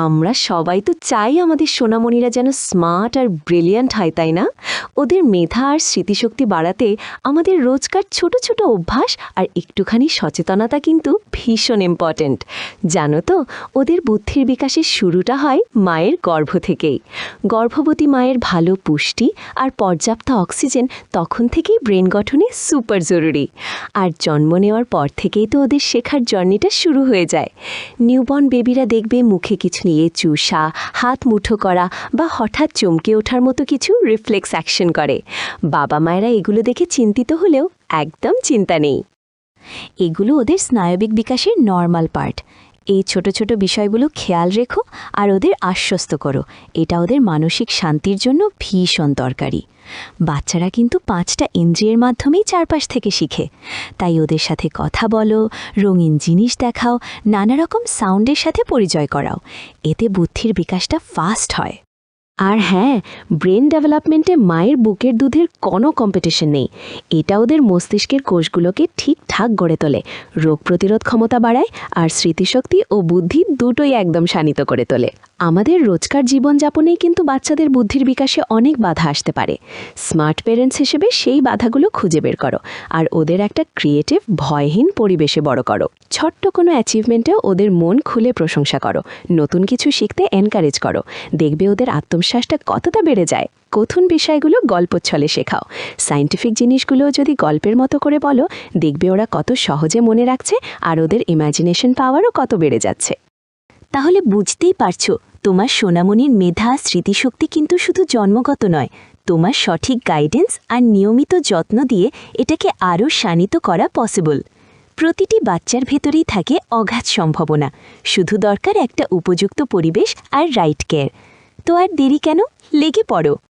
আমরা সবাই তো চাই আমাদের সোনামণিরা যেন স্মার্ট আর ব্রিলিয়ান্ট হয়, তাই না? ওদের মেধা আর স্মৃতিশক্তি বাড়াতে আমাদের রোজকার ছোট ছোট অভ্যাস আর একটুখানি সচেতনতা কিন্তু ভীষণ ইম্পর্ট্যান্ট। জানো তো, ওদের বুদ্ধির বিকাশের শুরুটা হয় মায়ের গর্ভ থেকেই। গর্ভবতী মায়ের ভালো পুষ্টি আর পর্যাপ্ত অক্সিজেন তখন থেকেই ব্রেন গঠনে সুপার জরুরি। আর জন্ম নেওয়ার পর থেকেই তো ওদের শেখার জার্নিটা শুরু হয়ে যায়। নিউবর্ন বেবিরা দেখবে মুখে কিছু নিয়ে চুষা, হাত মুঠো করা বা হঠাৎ চমকে ওঠার মতো কিছু রিফ্লেক্স অ্যাকশন করে। বাবা মায়েরা এগুলো দেখে চিন্তিত হলেও একদম চিন্তা নেই। এগুলো ওদের স্নায়বিক বিকাশের নর্মাল পার্ট। এই ছোট ছোট বিষয়গুলো খেয়াল রেখো আর ওদের আশ্বস্ত করো, এটা ওদের মানসিক শান্তির জন্য ভীষণ দরকারি। বাচ্চারা কিন্তু 5টা ইন্দ্রিয়ের মাধ্যমেই চারপাশ থেকে শিখে, তাই ওদের সাথে কথা বলো, রঙিন জিনিস দেখাও, নানা রকম সাউন্ডের সাথে পরিচয় করাও। এতে বুদ্ধির বিকাশটা ফাস্ট হয়। আর হ্যাঁ, ব্রেন ডেভেলপমেন্টে মায়ের বুকের দুধের কোনো কম্পিটিশন নেই। এটা ওদের মস্তিষ্কের কোষগুলোকে ঠিকঠাক গড়ে তোলে, রোগ প্রতিরোধ ক্ষমতা বাড়ায় আর স্মৃতিশক্তি ও বুদ্ধি দুটোই একদম শানিত করে তোলে। আমাদের রোজকার জীবনযাপনেই কিন্তু বাচ্চাদের বুদ্ধির বিকাশে অনেক বাধা আসতে পারে। স্মার্ট পেরেন্টস হিসেবে সেই বাধাগুলো খুঁজে বের করো আর ওদের একটা ক্রিয়েটিভ, ভয়হীন পরিবেশে বড় করো। ছোট্ট কোনো অ্যাচিভমেন্টেও ওদের মন খুলে প্রশংসা করো, নতুন কিছু শিখতে এনকারেজ করো। দেখবে ওদের আত্মবিশ্বাসটা কতটা বেড়ে যায়। কঠিন বিষয়গুলো গল্পচ্ছলে শেখাও, সায়েন্টিফিক জিনিসগুলো যদি গল্পের মতো করে বলো, দেখবে ওরা কত সহজে মনে রাখছে আর ওদের ইমাজিনেশন পাওয়ারও কত বেড়ে যাচ্ছে। তাহলে বুঝতেই পারছো, তোমার সোনামণির মেধা, স্মৃতিশক্তি কিন্তু শুধু জন্মগত নয়। তোমার সঠিক গাইডেন্স আর নিয়মিত যত্ন দিয়ে এটাকে আরও শানিত করা পসিবল। প্রতিটি বাচ্চার ভেতরেই থাকে অগাধ সম্ভাবনা, শুধু দরকার একটা উপযুক্ত পরিবেশ আর রাইট কেয়ার। তো আর দেরি কেন, লেগে পড়ো।